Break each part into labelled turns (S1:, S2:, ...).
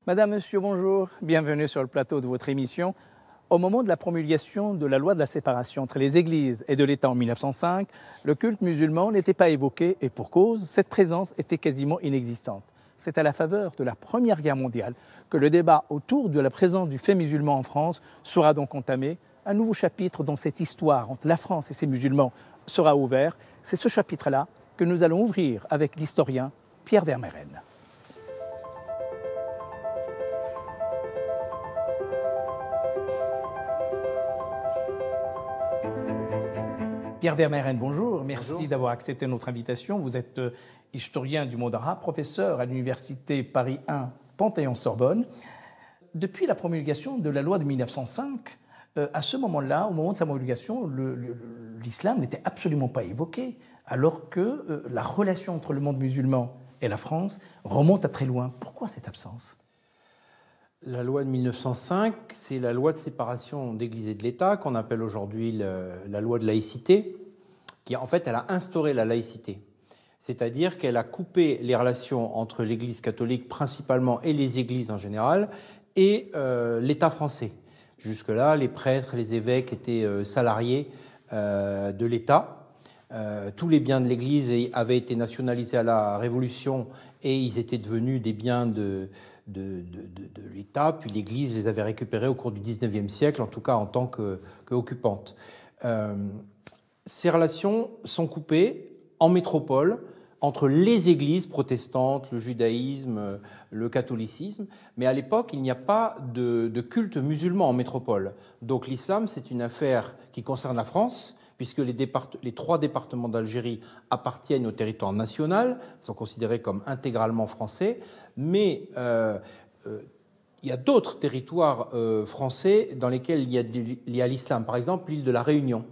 S1: Madame, Monsieur, bonjour. Bienvenue sur le plateau de votre émission. Au moment de la promulgation de la loi de la séparation entre les églises et de l'État en 1905, le culte musulman n'était pas évoqué et pour cause, cette présence était quasiment inexistante. C'est à la faveur de la Première Guerre mondiale que le débat autour de la présence du fait musulman en France sera donc entamé. Un nouveau chapitre dans cette histoire entre la France et ses musulmans sera ouvert. C'est ce chapitre-là que nous allons ouvrir avec l'historien Pierre Vermeyren. Pierre Vermeyren, bonjour. Merci d'avoir accepté notre invitation. Vous êtes historien du monde arabe, professeur à l'université Paris 1 Panthéon-Sorbonne. Depuis la promulgation de la loi de 1905, à ce moment-là, au moment de sa promulgation, l'islam n'était absolument pas évoqué, alors que la relation entre le monde musulman et la France remonte à très loin. Pourquoi cette absence ?
S2: La loi de 1905, c'est la loi de séparation d'Église et de l'État, qu'on appelle aujourd'hui la loi de laïcité, qui en fait, elle a instauré la laïcité. C'est-à-dire qu'elle a coupé les relations entre l'Église catholique principalement et les églises en général et l'État français. Jusque-là, les prêtres, les évêques étaient salariés de l'État. Tous les biens de l'Église avaient été nationalisés à la Révolution et ils étaient devenus des biens de l'État, puis l'Église les avait récupérés au cours du XIXe siècle, en tout cas en tant qu'occupante. Ces relations sont coupées en métropole entre les églises protestantes, le judaïsme, le catholicisme, mais à l'époque, il n'y a pas de culte musulman en métropole. Donc l'islam, c'est une affaire qui concerne la France, puisque les 3 départements d'Algérie appartiennent au territoire national, sont considérés comme intégralement français, mais il y a d'autres territoires français dans lesquels il y a l'islam. Par exemple, l'île de la Réunion.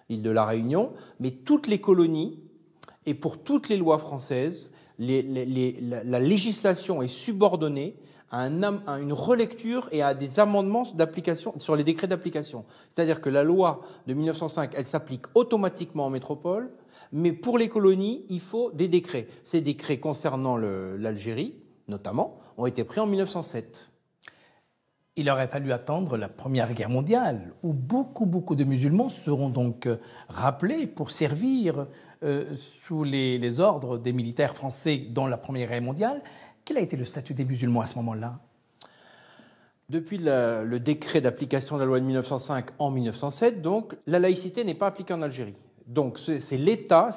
S2: L'île de la Réunion, mais toutes les colonies, et pour toutes les lois françaises, la législation est subordonnée à une relecture et à des amendements d'application sur les décrets d'application. C'est-à-dire que la loi de 1905, elle s'applique automatiquement en métropole, mais pour les colonies, il faut des décrets. Ces décrets concernant l'Algérie, notamment, ont été pris en 1907.
S1: Il aurait fallu attendre la Première Guerre mondiale, où beaucoup de musulmans seront donc rappelés pour servir sous les ordres des militaires français dans la Première Guerre mondiale. Quel a été le statut des musulmans à ce moment-là ?
S2: Depuis le décret d'application de la loi de 1905 en 1907, donc, la laïcité n'est pas appliquée en Algérie. Donc c'est l'État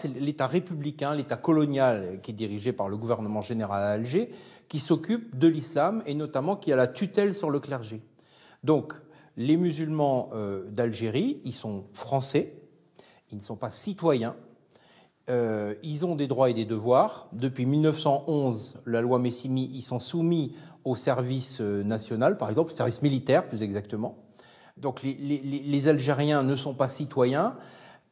S2: républicain, l'État colonial qui est dirigé par le gouvernement général à Alger, qui s'occupe de l'islam et notamment qui a la tutelle sur le clergé. Donc les musulmans d'Algérie, ils sont français, ils ne sont pas citoyens, ils ont des droits et des devoirs. Depuis 1911, la loi Messimi, ils sont soumis au service national, par exemple, au service militaire plus exactement. Donc les Algériens ne sont pas citoyens,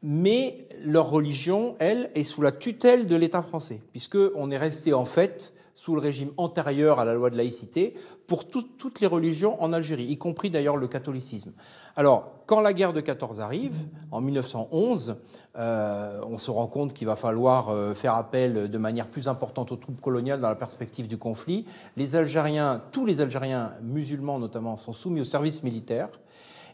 S2: mais leur religion, elle, est sous la tutelle de l'État français, puisqu'on est resté en fait sous le régime antérieur à la loi de laïcité pour toutes les religions en Algérie, y compris d'ailleurs le catholicisme. Alors, quand la guerre de 14 arrive, en 1911, on se rend compte qu'il va falloir faire appel de manière plus importante aux troupes coloniales dans la perspective du conflit. Les Algériens, tous les Algériens musulmans notamment, sont soumis au service militaire.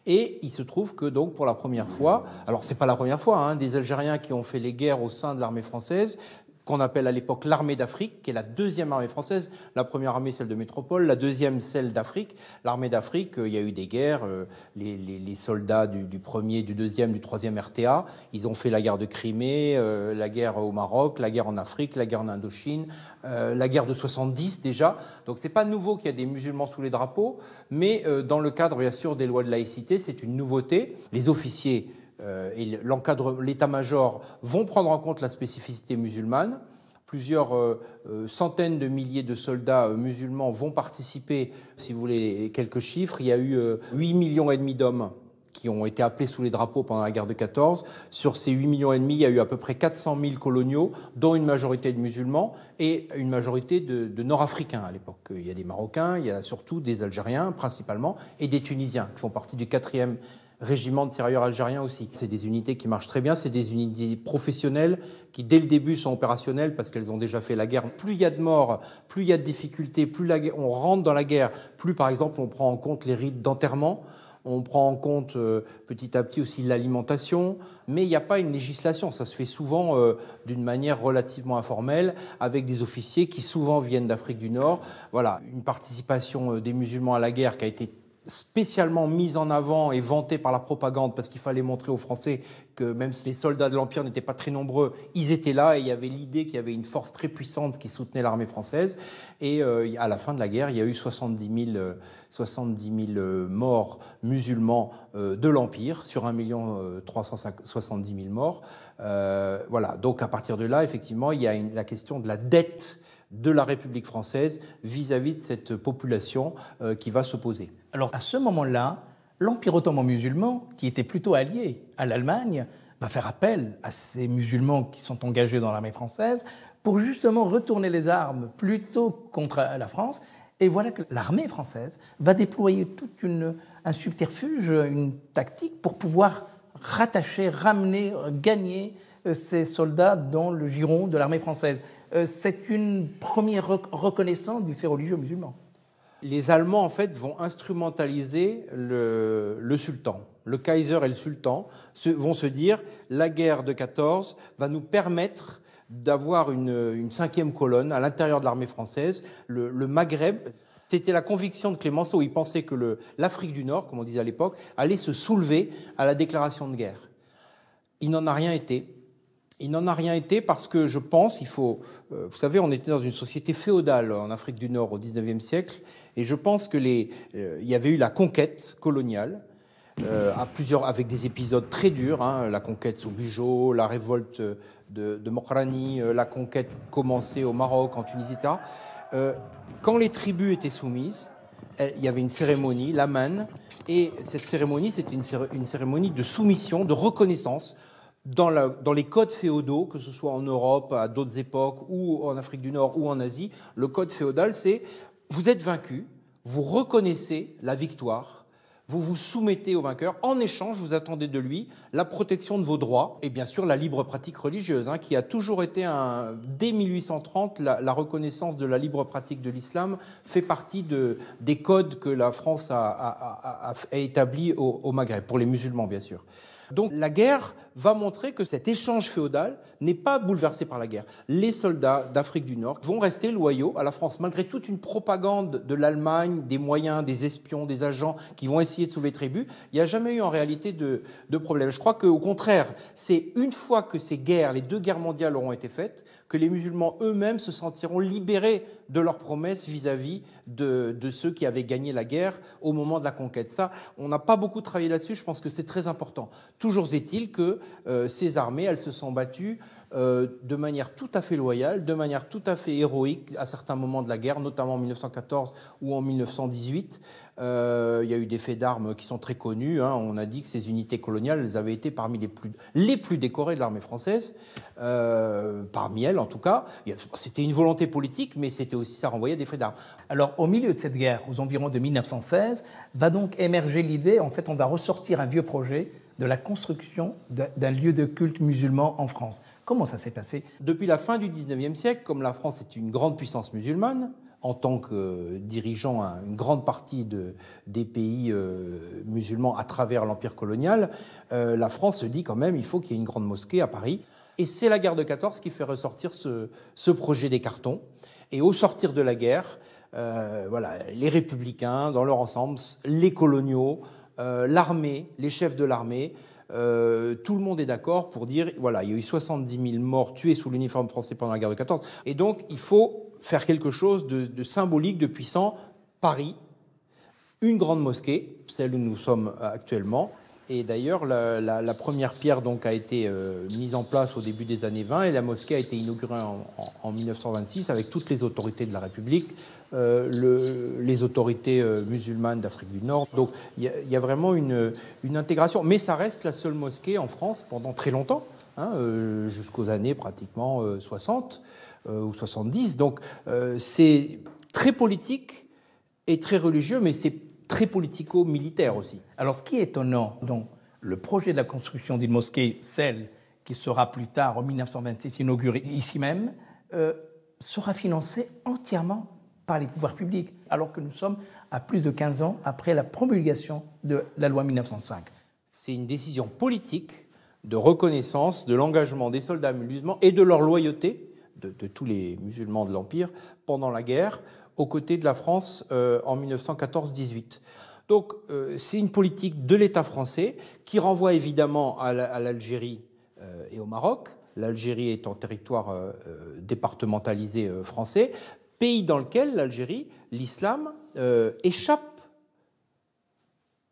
S2: Et il se trouve que donc pour la première fois, alors c'est pas la première fois, hein, des Algériens qui ont fait les guerres au sein de l'armée française, qu'on appelle à l'époque l'armée d'Afrique, qui est la deuxième armée française. La première armée, celle de métropole, la deuxième, celle d'Afrique. L'armée d'Afrique, il y a eu des guerres. Les soldats du premier, du deuxième, du troisième RTA, ils ont fait la guerre de Crimée, la guerre au Maroc, la guerre en Afrique, la guerre en Indochine, la guerre de 70 déjà. Donc c'est pas nouveau qu'il y a des musulmans sous les drapeaux, mais dans le cadre, bien sûr, des lois de laïcité, c'est une nouveauté. Les officiers et l'état-major vont prendre en compte la spécificité musulmane. Plusieurs centaines de milliers de soldats musulmans vont participer. Si vous voulez quelques chiffres, il y a eu 8,5 millions d'hommes qui ont été appelés sous les drapeaux pendant la guerre de 14. Sur ces 8,5 millions, il y a eu à peu près 400 000 coloniaux, dont une majorité de musulmans et une majorité de Nord-Africains à l'époque. Il y a des Marocains, il y a surtout des Algériens principalement et des Tunisiens qui font partie du 4e régiment de tirailleurs algériens aussi. C'est des unités qui marchent très bien, c'est des unités professionnelles qui, dès le début, sont opérationnelles parce qu'elles ont déjà fait la guerre. Plus il y a de morts, plus il y a de difficultés, plus on rentre dans la guerre, plus, par exemple, on prend en compte les rites d'enterrement. On prend en compte petit à petit aussi l'alimentation, mais il n'y a pas une législation. Ça se fait souvent d'une manière relativement informelle, avec des officiers qui souvent viennent d'Afrique du Nord. Voilà, une participation des musulmans à la guerre qui a été spécialement mise en avant et vantée par la propagande parce qu'il fallait montrer aux Français que même si les soldats de l'Empire n'étaient pas très nombreux, ils étaient là et il y avait l'idée qu'il y avait une force très puissante qui soutenait l'armée française. Et à la fin de la guerre, il y a eu 70 000 morts musulmans de l'Empire sur 1 370 000 morts. Voilà. Donc à partir de là, effectivement, il y a la question de la dette de la République française vis-à-vis de cette population qui va s'opposer.
S1: Alors à ce moment-là, l'Empire ottoman musulman, qui était plutôt allié à l'Allemagne, va faire appel à ces musulmans qui sont engagés dans l'armée française pour justement retourner les armes plutôt contre la France. Et voilà que l'armée française va déployer tout un subterfuge, une tactique pour pouvoir rattacher, ramener, gagner ces soldats dans le giron de l'armée française. C'est une première reconnaissance du fait religieux musulman.
S2: Les Allemands, en fait, vont instrumentaliser le sultan. Le Kaiser et le sultan vont se dire la guerre de 14 va nous permettre d'avoir une cinquième colonne à l'intérieur de l'armée française, le Maghreb. C'était la conviction de Clémenceau. Il pensait que l'Afrique du Nord, comme on disait à l'époque, allait se soulever à la déclaration de guerre. Il n'en a rien été. Il n'en a rien été parce que je pense, vous savez, on était dans une société féodale en Afrique du Nord au XIXe siècle, et je pense que il y avait eu la conquête coloniale, avec des épisodes très durs, hein, la conquête sous Bugeaud, la révolte de Mokrani, la conquête commencée au Maroc, en Tunisie, etc. Quand les tribus étaient soumises, il y avait une cérémonie, l'aman, et cette cérémonie, c'était une cérémonie de soumission, de reconnaissance. Dans les codes féodaux, que ce soit en Europe, à d'autres époques, ou en Afrique du Nord, ou en Asie, le code féodal, c'est vous êtes vaincu, vous reconnaissez la victoire, vous vous soumettez au vainqueur, en échange, vous attendez de lui la protection de vos droits, et bien sûr la libre pratique religieuse, hein, qui a toujours été, dès 1830, la reconnaissance de la libre pratique de l'islam fait partie des codes que la France a établis au Maghreb, pour les musulmans, bien sûr. Donc la guerre va montrer que cet échange féodal n'est pas bouleversé par la guerre. Les soldats d'Afrique du Nord vont rester loyaux à la France, malgré toute une propagande de l'Allemagne, des moyens, des espions, des agents qui vont essayer de sauver les tribus. Il n'y a jamais eu en réalité de problème. Je crois qu'au contraire, c'est une fois que ces guerres, les 2 guerres mondiales auront été faites, que les musulmans eux-mêmes se sentiront libérés de leurs promesses vis-à-vis de ceux qui avaient gagné la guerre au moment de la conquête. Ça, on n'a pas beaucoup travaillé là-dessus, je pense que c'est très important. Toujours est-il que ces armées, elles se sont battues de manière tout à fait loyale, de manière tout à fait héroïque à certains moments de la guerre, notamment en 1914 ou en 1918. Il y a eu des faits d'armes qui sont très connus. Hein. On a dit que ces unités coloniales, elles avaient été parmi les plus décorées de l'armée française, parmi elles en tout cas. C'était une volonté politique, mais c'était aussi, ça renvoyait des faits d'armes.
S1: Alors, au milieu de cette guerre, aux environs de 1916, va donc émerger l'idée, en fait, on va ressortir un vieux projet de la construction d'un lieu de culte musulman en France. Comment ça s'est passé ?
S2: Depuis la fin du XIXe siècle, comme la France est une grande puissance musulmane, en tant que dirigeant une grande partie des pays musulmans à travers l'empire colonial, la France se dit quand même il faut qu'il y ait une grande mosquée à Paris. Et c'est la guerre de 14 qui fait ressortir ce projet des cartons. Et au sortir de la guerre, les républicains dans leur ensemble, les coloniaux, l'armée, les chefs de l'armée, tout le monde est d'accord pour dire voilà, il y a eu 70 000 morts tués sous l'uniforme français pendant la guerre de 14. Et donc, il faut faire quelque chose de symbolique, de puissant. Paris, une grande mosquée, celle où nous sommes actuellement. Et d'ailleurs, la première pierre donc, a été mise en place au début des années 20 et la mosquée a été inaugurée en 1926 avec toutes les autorités de la République, les autorités musulmanes d'Afrique du Nord. Donc il y a vraiment une intégration. Mais ça reste la seule mosquée en France pendant très longtemps, hein, jusqu'aux années pratiquement 60 ou 70. Donc c'est très politique et très religieux, mais c'est très politico-militaire aussi.
S1: Alors, ce qui est étonnant, donc, le projet de la construction d'une mosquée, celle qui sera plus tard, en 1926, inaugurée ici même, sera financée entièrement par les pouvoirs publics, alors que nous sommes à plus de 15 ans après la promulgation de la loi 1905.
S2: C'est une décision politique de reconnaissance de l'engagement des soldats musulmans et de leur loyauté, de tous les musulmans de l'Empire, pendant la guerre, aux côtés de la France en 1914-18. Donc c'est une politique de l'État français qui renvoie évidemment à l'Algérie et au Maroc, l'Algérie étant territoire départementalisé français, pays dans lequel l'Algérie, l'islam, échappe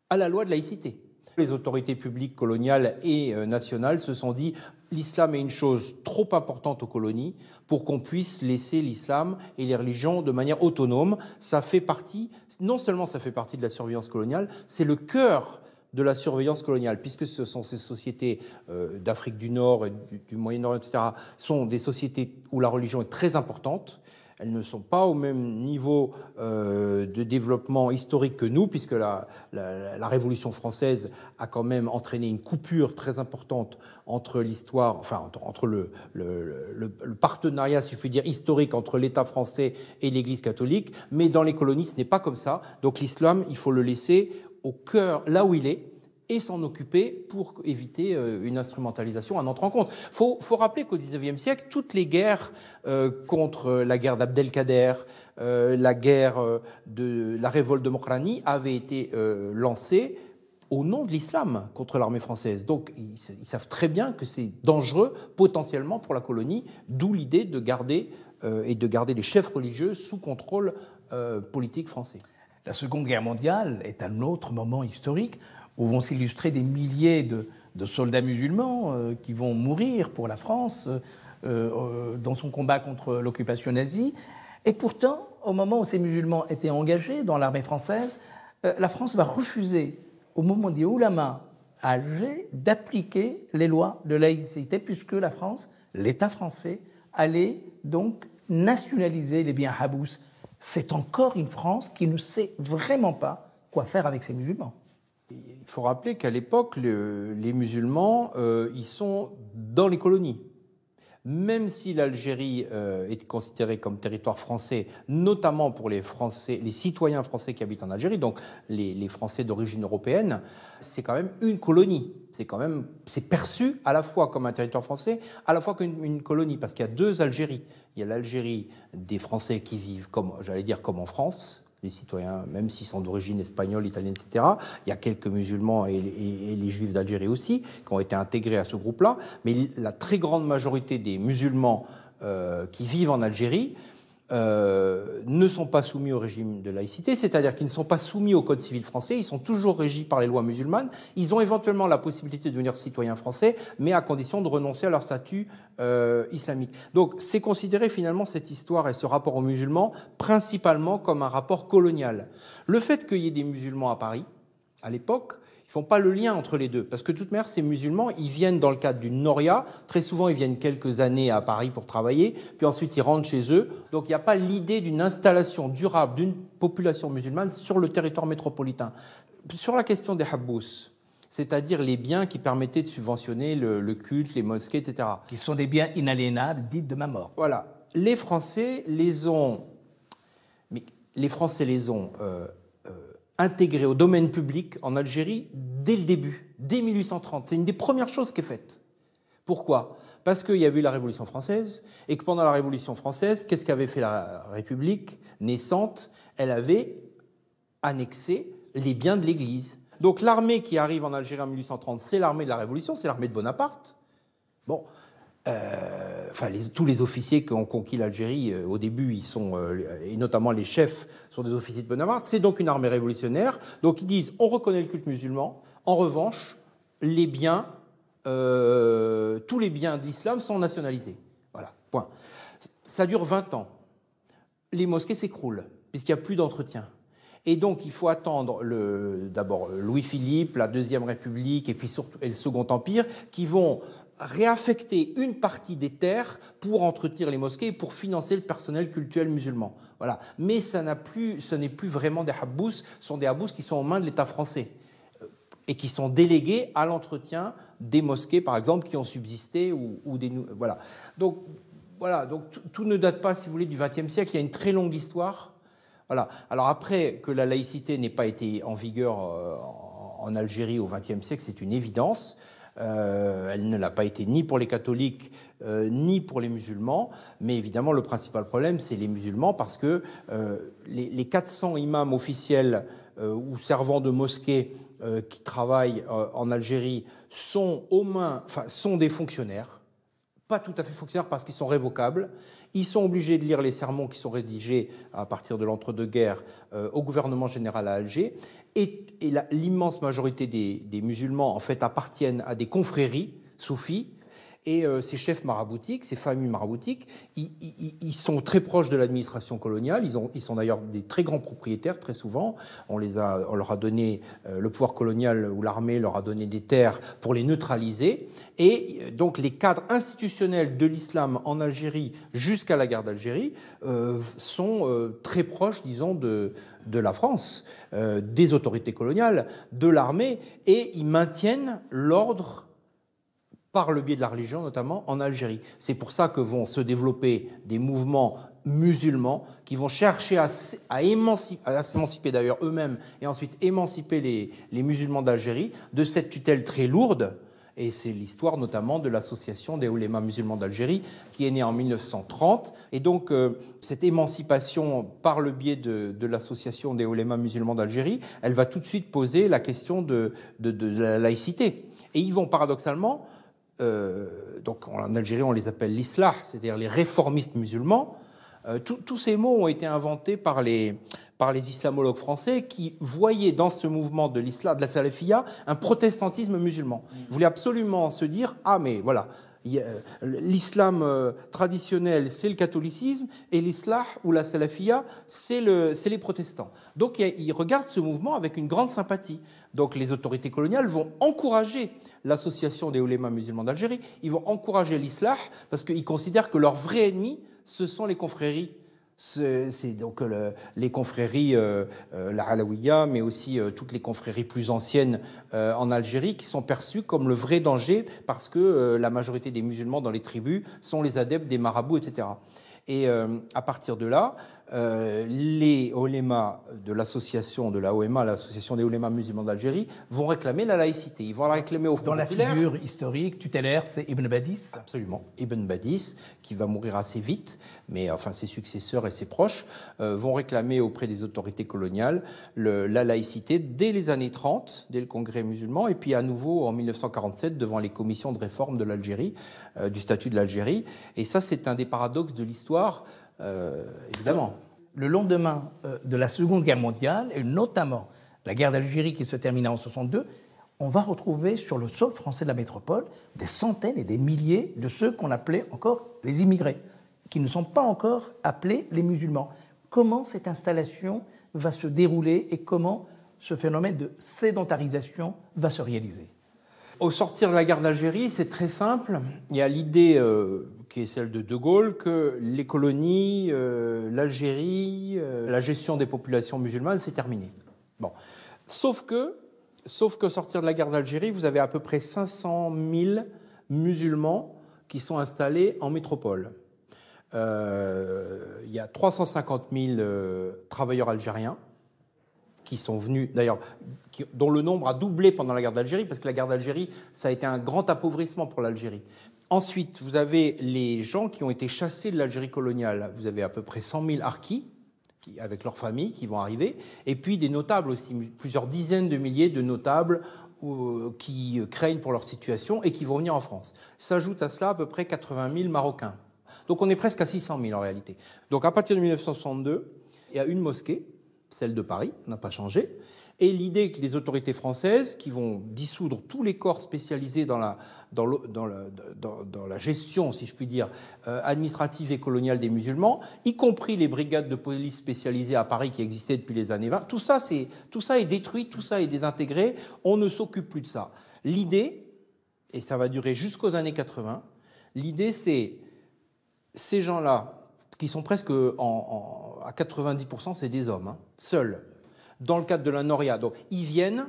S2: à la loi de laïcité. Les autorités publiques coloniales et nationales se sont dit l'islam est une chose trop importante aux colonies pour qu'on puisse laisser l'islam et les religions de manière autonome. Ça fait partie, non seulement ça fait partie de la surveillance coloniale, c'est le cœur de la surveillance coloniale, puisque ce sont ces sociétés d'Afrique du Nord, du Moyen-Orient, etc., sont des sociétés où la religion est très importante. Elles ne sont pas au même niveau de développement historique que nous, puisque la Révolution française a quand même entraîné une coupure très importante entre l'histoire, enfin entre le partenariat, si je puis dire, historique entre l'État français et l'Église catholique. Mais dans les colonies, ce n'est pas comme ça. Donc l'islam, il faut le laisser au cœur, là où il est, et s'en occuper pour éviter une instrumentalisation à notre encontre. Faut rappeler qu'au XIXe siècle, toutes les guerres contre la guerre d'Abdelkader, la guerre de la révolte de Mokrani avaient été lancées au nom de l'islam contre l'armée française. Donc ils savent très bien que c'est dangereux potentiellement pour la colonie, d'où l'idée de garder les chefs religieux sous contrôle politique français.
S1: La Seconde Guerre mondiale est un autre moment historique où vont s'illustrer des milliers de soldats musulmans qui vont mourir pour la France dans son combat contre l'occupation nazie. Et pourtant, au moment où ces musulmans étaient engagés dans l'armée française, la France va refuser, au moment des oulémas à Alger, d'appliquer les lois de laïcité, puisque la France, l'État français, allait donc nationaliser les biens habous. C'est encore une France qui ne sait vraiment pas quoi faire avec ses musulmans.
S2: Il faut rappeler qu'à l'époque, les musulmans, ils sont dans les colonies. Même si l'Algérie est considérée comme territoire français, notamment pour les citoyens français qui habitent en Algérie, donc les Français d'origine européenne, c'est quand même une colonie. C'est perçu à la fois comme un territoire français, à la fois comme une colonie, parce qu'il y a deux Algéries. Il y a l'Algérie des Français qui vivent comme en France, les citoyens, même s'ils sont d'origine espagnole, italienne, etc. Il y a quelques musulmans et les juifs d'Algérie aussi qui ont été intégrés à ce groupe-là. Mais la très grande majorité des musulmans qui vivent en Algérie ne sont pas soumis au régime de laïcité, c'est-à-dire qu'ils ne sont pas soumis au code civil français, ils sont toujours régis par les lois musulmanes. Ils ont éventuellement la possibilité de devenir citoyens français, mais à condition de renoncer à leur statut islamique. Donc c'est considéré finalement cette histoire et ce rapport aux musulmans principalement comme un rapport colonial. Le fait qu'il y ait des musulmans à Paris, à l'époque, ils ne font pas le lien entre les deux, parce que de toute manière, ces musulmans, ils viennent dans le cadre d'une noria. Très souvent, ils viennent quelques années à Paris pour travailler, puis ensuite ils rentrent chez eux. Donc il n'y a pas l'idée d'une installation durable d'une population musulmane sur le territoire métropolitain. Sur la question des habous, c'est-à-dire les biens qui permettaient de subventionner le culte, les mosquées, etc.
S1: Qui sont des biens inaliénables, dits de ma mort.
S2: Voilà. Les Français les ont intégrés au domaine public en Algérie dès le début, dès 1830. C'est une des premières choses qui est faite. Pourquoi ? Parce qu'il y avait eu la Révolution française, et que pendant la Révolution française, qu'est-ce qu'avait fait la République naissante ? Elle avait annexé les biens de l'Église. Donc l'armée qui arrive en Algérie en 1830, c'est l'armée de la Révolution, c'est l'armée de Bonaparte. Bon, tous les officiers qui ont conquis l'Algérie, au début, ils sont, et notamment les chefs, sont des officiers de Bonaparte. C'est donc une armée révolutionnaire. Donc ils disent, on reconnaît le culte musulman. En revanche, les biens, tous les biens de l'islam sont nationalisés. Voilà, point. Ça dure 20 ans. Les mosquées s'écroulent, puisqu'il n'y a plus d'entretien. Et donc, il faut attendre d'abord Louis-Philippe, la Deuxième République, et puis surtout et le Second Empire, qui vont réaffecter une partie des terres pour entretenir les mosquées et pour financer le personnel cultuel musulman. Voilà. Mais ce n'est plus vraiment des habbous, ce sont des habbous qui sont aux mains de l'État français et qui sont délégués à l'entretien des mosquées, par exemple, qui ont subsisté ou des... Voilà. Donc tout ne date pas, si vous voulez, du XXe siècle. Il y a une très longue histoire. Voilà. Alors après, que la laïcité n'ait pas été en vigueur en Algérie au XXe siècle, c'est une évidence. Elle ne l'a pas été ni pour les catholiques ni pour les musulmans, mais évidemment le principal problème c'est les musulmans parce que les 400 imams officiels ou servants de mosquées qui travaillent en Algérie sont des fonctionnaires, pas tout à fait fonctionnaires parce qu'ils sont révocables. Ils sont obligés de lire les sermons qui sont rédigés à partir de l'entre-deux-guerres au gouvernement général à Alger. Et l'immense majorité des musulmans, en fait, appartiennent à des confréries soufis. Et ces chefs maraboutiques, ces familles maraboutiques, ils sont très proches de l'administration coloniale. Ils sont d'ailleurs des très grands propriétaires, très souvent. On leur a donné, le pouvoir colonial ou l'armée leur a donné des terres pour les neutraliser. Et donc les cadres institutionnels de l'islam en Algérie jusqu'à la guerre d'Algérie sont très proches, disons, de la France, des autorités coloniales, de l'armée, et ils maintiennent l'ordre par le biais de la religion, notamment en Algérie. C'est pour ça que vont se développer des mouvements musulmans qui vont chercher à s'émanciper d'ailleurs eux-mêmes et ensuite émanciper les musulmans d'Algérie de cette tutelle très lourde. Et c'est l'histoire notamment de l'association des oulémas musulmans d'Algérie qui est née en 1930. Et donc cette émancipation par le biais de l'association des oulémas musulmans d'Algérie, elle va tout de suite poser la question de la laïcité. Et ils vont paradoxalement... donc en Algérie, on les appelle l'islah, c'est-à-dire les réformistes musulmans. Tous ces mots ont été inventés par les islamologues français qui voyaient dans ce mouvement de l'islam, de la salafia, un protestantisme musulman. Ils voulaient absolument se dire « Ah, mais voilà, l'islam traditionnel, c'est le catholicisme, et l'islah ou la salafia, c'est les protestants. » Donc ils regardent ce mouvement avec une grande sympathie. Donc les autorités coloniales vont encourager l'association des oulémas musulmans d'Algérie, ils vont encourager l'islah parce qu'ils considèrent que leur vrai ennemi, ce sont les confréries. C'est donc les confréries, la Alaouia, mais aussi toutes les confréries plus anciennes en Algérie qui sont perçues comme le vrai danger parce que la majorité des musulmans dans les tribus sont les adeptes des marabouts, etc. Et à partir de là, les oulémas de l'association de la OMA, l'association des oulémas musulmans d'Algérie, vont réclamer la laïcité. Ils vont la réclamer au Front populaire.
S1: Dans la figure historique tutélaire, c'est Ibn Badis.
S2: Absolument. Ibn Badis, qui va mourir assez vite, mais enfin ses successeurs et ses proches vont réclamer auprès des autorités coloniales la laïcité dès les années 30, dès le Congrès musulman, et puis à nouveau en 1947 devant les commissions de réforme de l'Algérie, du statut de l'Algérie. Et ça, c'est un des paradoxes de l'histoire. Évidemment.
S1: Le lendemain de la Seconde Guerre mondiale, et notamment la guerre d'Algérie qui se termina en 1962, on va retrouver sur le sol français de la métropole des centaines et des milliers de ceux qu'on appelait encore les immigrés, qui ne sont pas encore appelés les musulmans. Comment cette installation va se dérouler et comment ce phénomène de sédentarisation va se réaliser ?
S2: Au sortir de la guerre d'Algérie, c'est très simple. Il y a l'idée qui est celle de De Gaulle que les colonies, l'Algérie, la gestion des populations musulmanes, c'est terminé. Bon. Sauf que sortir de la guerre d'Algérie, vous avez à peu près 500 000 musulmans qui sont installés en métropole. Il y a 350 000 travailleurs algériens qui sont venus, d'ailleurs, dont le nombre a doublé pendant la guerre d'Algérie, parce que la guerre d'Algérie, ça a été un grand appauvrissement pour l'Algérie. Ensuite, vous avez les gens qui ont été chassés de l'Algérie coloniale. Vous avez à peu près 100 000 harkis, avec leurs familles, qui vont arriver, et puis des notables aussi, plusieurs dizaines de milliers de notables qui craignent pour leur situation et qui vont venir en France. S'ajoute à cela à peu près 80 000 Marocains. Donc on est presque à 600 000 en réalité. Donc à partir de 1962, il y a une mosquée, celle de Paris, n'a pas changé, et l'idée que les autorités françaises, qui vont dissoudre tous les corps spécialisés dans la gestion, si je puis dire, administrative et coloniale des musulmans, y compris les brigades de police spécialisées à Paris qui existaient depuis les années 20, tout ça est détruit, tout ça est désintégré, on ne s'occupe plus de ça. L'idée, et ça va durer jusqu'aux années 80. L'idée, c'est ces gens-là, qui sont presque à 90%, c'est des hommes, seuls, dans le cadre de la Noria. Donc, ils viennent,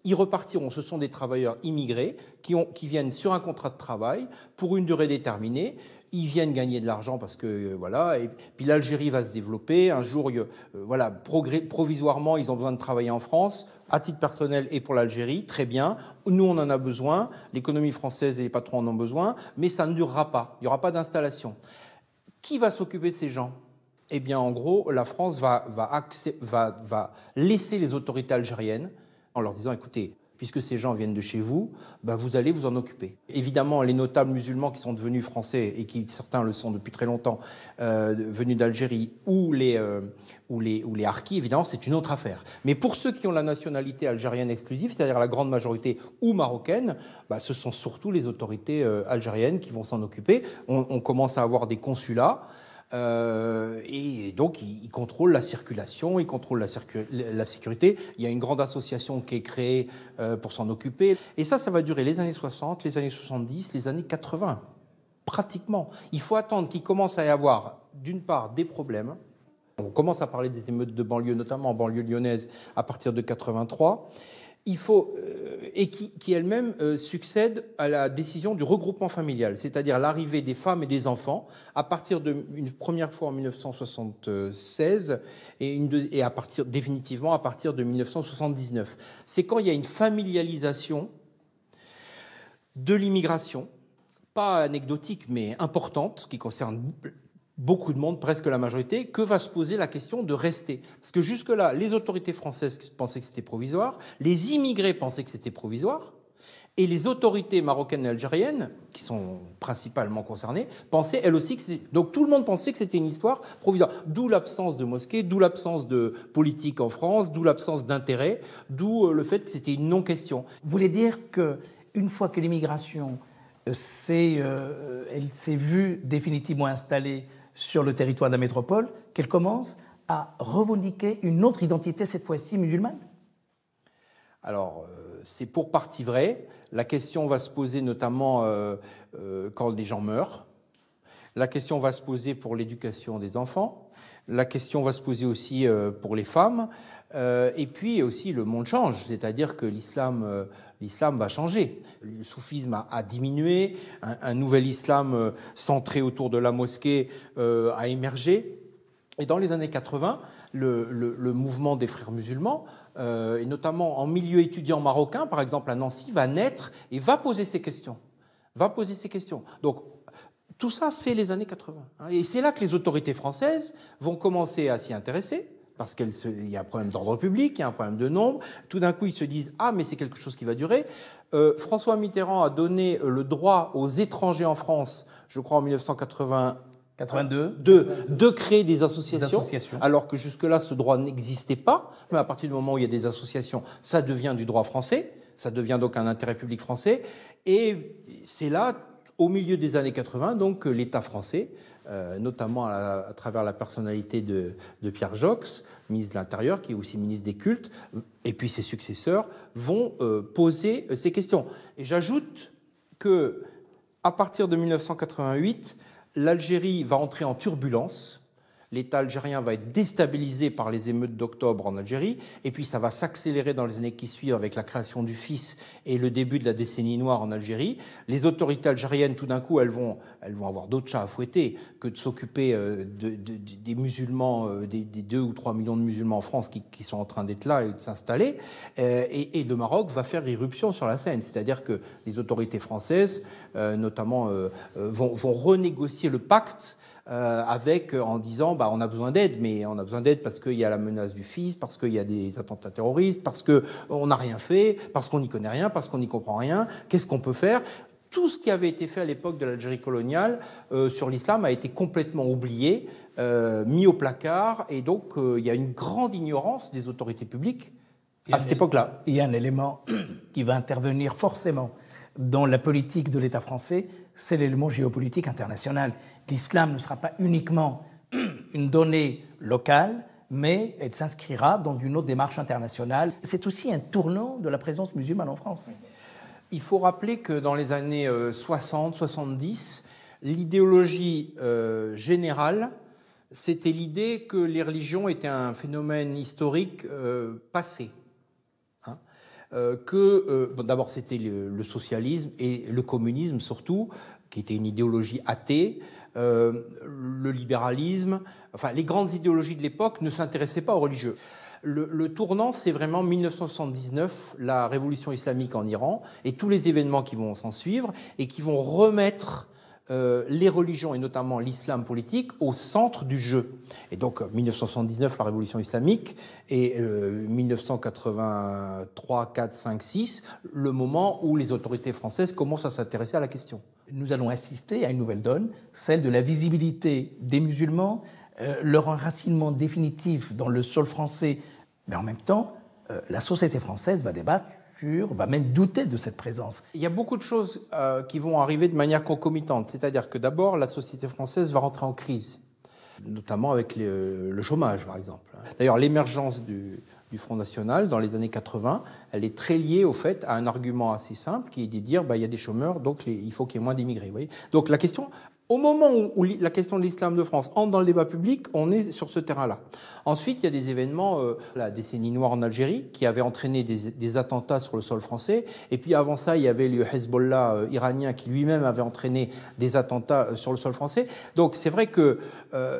S2: ils repartiront. Ce sont des travailleurs immigrés qui viennent sur un contrat de travail pour une durée déterminée. Ils viennent gagner de l'argent parce que, voilà, et puis l'Algérie va se développer. Un jour, voilà, provisoirement, ils ont besoin de travailler en France, à titre personnel et pour l'Algérie, très bien. Nous, on en a besoin, l'économie française et les patrons en ont besoin, mais ça ne durera pas. Il n'y aura pas d'installation. Qui va s'occuper de ces gens ? Eh bien, en gros, la France va laisser les autorités algériennes en leur disant, écoutez, puisque ces gens viennent de chez vous, vous allez vous en occuper. Évidemment, les notables musulmans qui sont devenus français, et qui certains le sont depuis très longtemps, venus d'Algérie, ou les harkis, évidemment, c'est une autre affaire. Mais pour ceux qui ont la nationalité algérienne exclusive, c'est-à-dire la grande majorité, ou marocaine, ce sont surtout les autorités algériennes qui vont s'en occuper. On commence à avoir des consulats, et donc ils contrôlent la circulation, ils contrôlent la sécurité. Il y a une grande association qui est créée pour s'en occuper. Et ça va durer les années 60, les années 70, les années 80, pratiquement. Il faut attendre qu'il commence à y avoir, d'une part, des problèmes. On commence à parler des émeutes de banlieue, notamment en banlieue lyonnaise, à partir de 83. Et qui elle-même succède à la décision du regroupement familial, c'est-à-dire l'arrivée des femmes et des enfants à partir une première fois en 1976 et définitivement à partir de 1979. C'est quand il y a une familialisation de l'immigration, pas anecdotique mais importante, qui concerne beaucoup de monde, presque la majorité, que va se poser la question de rester. Parce que jusque-là, les autorités françaises pensaient que c'était provisoire, les immigrés pensaient que c'était provisoire, et les autorités marocaines et algériennes, qui sont principalement concernées, pensaient elles aussi que c'était... Donc tout le monde pensait que c'était une histoire provisoire. D'où l'absence de mosquées, d'où l'absence de politique en France, d'où l'absence d'intérêt, d'où le fait que c'était une non-question.
S1: Vous voulez dire qu'une fois que l'immigration elle s'est vue définitivement installée sur le territoire de la métropole, qu'elle commence à revendiquer une autre identité, cette fois-ci musulmane ?
S2: Alors, c'est pour partie vrai. La question va se poser notamment quand des gens meurent. La question va se poser pour l'éducation des enfants. La question va se poser aussi pour les femmes. Et puis aussi, le monde change, c'est-à-dire que l'islam va changer. Le soufisme a diminué, un nouvel islam centré autour de la mosquée a émergé. Et dans les années 80, le mouvement des frères musulmans, et notamment en milieu étudiant marocain, par exemple à Nancy, va naître et va poser ces questions. Donc, tout ça, c'est les années 80. Et c'est là que les autorités françaises vont commencer à s'y intéresser, parce qu'il y a un problème d'ordre public, il y a un problème de nombre. Tout d'un coup, ils se disent « Ah, mais c'est quelque chose qui va durer ». François Mitterrand a donné le droit aux étrangers en France, je crois en 1982, de créer des associations, alors que jusque-là, ce droit n'existait pas. Mais à partir du moment où il y a des associations, ça devient du droit français, ça devient donc un intérêt public français. Et c'est là, au milieu des années 80, donc, que l'État français, notamment à travers la personnalité de Pierre Joxe, ministre de l'Intérieur, qui est aussi ministre des Cultes, et puis ses successeurs, vont poser ces questions. Et j'ajoute que, à partir de 1988, l'Algérie va entrer en turbulence. L'État algérien va être déstabilisé par les émeutes d'octobre en Algérie, et puis ça va s'accélérer dans les années qui suivent avec la création du FIS et le début de la décennie noire en Algérie. Les autorités algériennes, tout d'un coup, elles vont avoir d'autres chats à fouetter que de s'occuper des musulmans, des 2 ou 3 millions de musulmans en France qui sont en train d'être là et de s'installer. Et le Maroc va faire irruption sur la scène, c'est-à-dire que les autorités françaises, notamment, vont renégocier le pacte en disant on a besoin d'aide, mais on a besoin d'aide parce qu'il y a la menace du FIS, parce qu'il y a des attentats terroristes, parce qu'on n'a rien fait, parce qu'on n'y connaît rien, parce qu'on n'y comprend rien. Qu'est-ce qu'on peut faire ? Tout ce qui avait été fait à l'époque de l'Algérie coloniale sur l'islam a été complètement oublié, mis au placard, et donc il y a une grande ignorance des autorités publiques à cette époque-là.
S1: Il y a un élément qui va intervenir forcément dans la politique de l'État français, c'est l'élément géopolitique international. L'islam ne sera pas uniquement une donnée locale, mais elle s'inscrira dans une autre démarche internationale. C'est aussi un tournant de la présence musulmane en France.
S2: Il faut rappeler que dans les années 60-70, l'idéologie générale, c'était l'idée que les religions étaient un phénomène historique passé. D'abord, c'était le socialisme et le communisme surtout, qui était une idéologie athée. Le libéralisme, enfin les grandes idéologies de l'époque ne s'intéressaient pas aux religieux. Le tournant, c'est vraiment 1979, la révolution islamique en Iran, et tous les événements qui vont s'en suivre, et qui vont remettre les religions, et notamment l'islam politique, au centre du jeu. Et donc, 1979, la révolution islamique, et 1983, 4, 5, 6, le moment où les autorités françaises commencent à s'intéresser à la question.
S1: Nous allons assister à une nouvelle donne, celle de la visibilité des musulmans, leur enracinement définitif dans le sol français, mais en même temps, la société française va débattre va même douter de cette présence.
S2: Il y a beaucoup de choses qui vont arriver de manière concomitante. C'est-à-dire que d'abord, la société française va rentrer en crise, notamment avec le chômage, par exemple. D'ailleurs, l'émergence du Front National dans les années 80, elle est très liée au fait à un argument assez simple qui est de dire il y a des chômeurs, donc il faut qu'il y ait moins d'immigrés. Vous voyez, donc la question... Au moment où la question de l'islam de France entre dans le débat public, on est sur ce terrain-là. Ensuite, il y a des événements, la décennie noire en Algérie, qui avait entraîné des attentats sur le sol français. Et puis avant ça, il y avait le Hezbollah iranien qui lui-même avait entraîné des attentats sur le sol français. Donc c'est vrai qu'il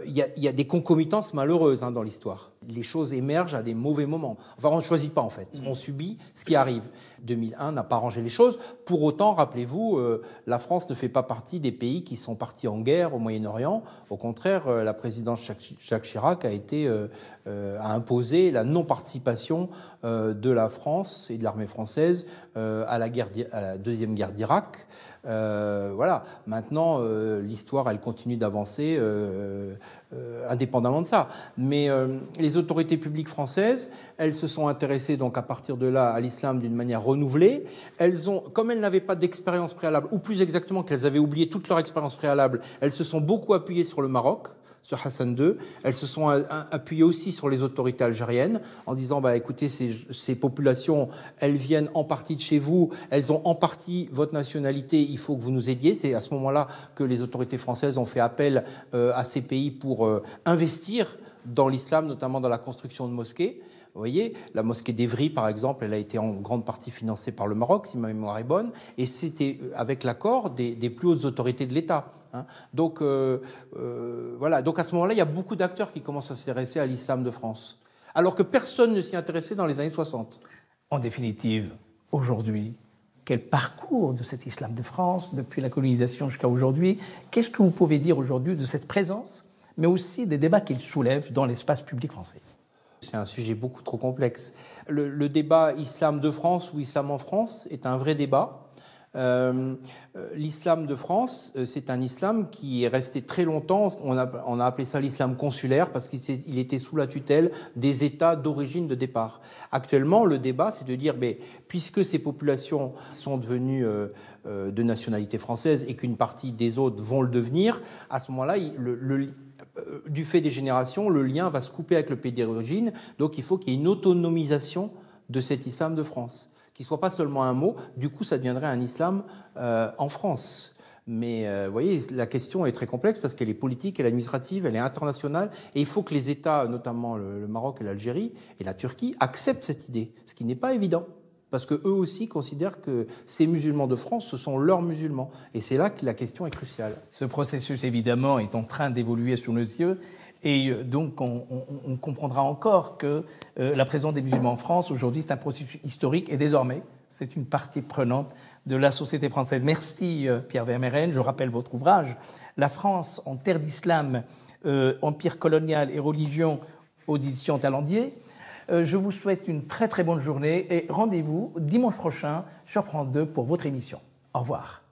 S2: y a des concomitances malheureuses dans l'histoire. Les choses émergent à des mauvais moments. Enfin, on ne choisit pas en fait. On subit ce qui arrive. 2001 n'a pas arrangé les choses. Pour autant, rappelez-vous, la France ne fait pas partie des pays qui sont partis en guerre au Moyen-Orient. Au contraire, la présidence Jacques Chirac a imposé la non-participation de la France et de l'armée française à la deuxième guerre d'Irak. Voilà. Maintenant, l'histoire, elle continue d'avancer indépendamment de ça. Mais les autorités publiques françaises, elles se sont intéressées donc à partir de là à l'islam d'une manière renouvelée. Comme elles n'avaient pas d'expérience préalable, ou plus exactement qu'elles avaient oublié toute leur expérience préalable, elles se sont beaucoup appuyées sur le Maroc, sur Hassan II. Elles se sont appuyées aussi sur les autorités algériennes en disant écoutez, ces populations, elles viennent en partie de chez vous, elles ont en partie votre nationalité, il faut que vous nous aidiez. C'est à ce moment-là que les autorités françaises ont fait appel à ces pays pour investir dans l'islam, notamment dans la construction de mosquées. Vous voyez, la mosquée d'Evry, par exemple, elle a été en grande partie financée par le Maroc, si ma mémoire est bonne, et c'était avec l'accord des plus hautes autorités de l'État. Donc, voilà. Donc, à ce moment-là, il y a beaucoup d'acteurs qui commencent à s'intéresser à l'islam de France, alors que personne ne s'y intéressait dans les années 60.
S1: En définitive, aujourd'hui, quel parcours de cet islam de France, depuis la colonisation jusqu'à aujourd'hui? Qu'est-ce que vous pouvez dire aujourd'hui de cette présence, mais aussi des débats qu'il soulève dans l'espace public français?
S2: C'est un sujet beaucoup trop complexe. Le débat islam de France ou islam en France est un vrai débat. L'islam de France, c'est un islam qui est resté très longtemps, on a appelé ça l'islam consulaire parce qu'il était sous la tutelle des États d'origine de départ. Actuellement, le débat, c'est de dire, puisque ces populations sont devenues de nationalité française et qu'une partie des autres vont le devenir, à ce moment-là, du fait des générations, le lien va se couper avec le pays d'origine. Donc il faut qu'il y ait une autonomisation de cet islam de France, qui ne soit pas seulement un mot. Du coup, ça deviendrait un islam en France. Mais vous voyez, la question est très complexe parce qu'elle est politique, elle est administrative, elle est internationale. Et il faut que les États, notamment le Maroc et l'Algérie et la Turquie, acceptent cette idée, ce qui n'est pas évident. Parce qu'eux aussi considèrent que ces musulmans de France, ce sont leurs musulmans. Et c'est là que la question est cruciale.
S1: Ce processus, évidemment, est en train d'évoluer sous nos yeux. Et donc, on comprendra encore que la présence des musulmans en France, aujourd'hui, c'est un processus historique. Et désormais, c'est une partie prenante de la société française. Merci, Pierre Vermeyren. Je rappelle votre ouvrage, « La France en terre d'islam, empire colonial et religion » aux éditions Talendier. Je vous souhaite une très très bonne journée et rendez-vous dimanche prochain sur France 2 pour votre émission. Au revoir.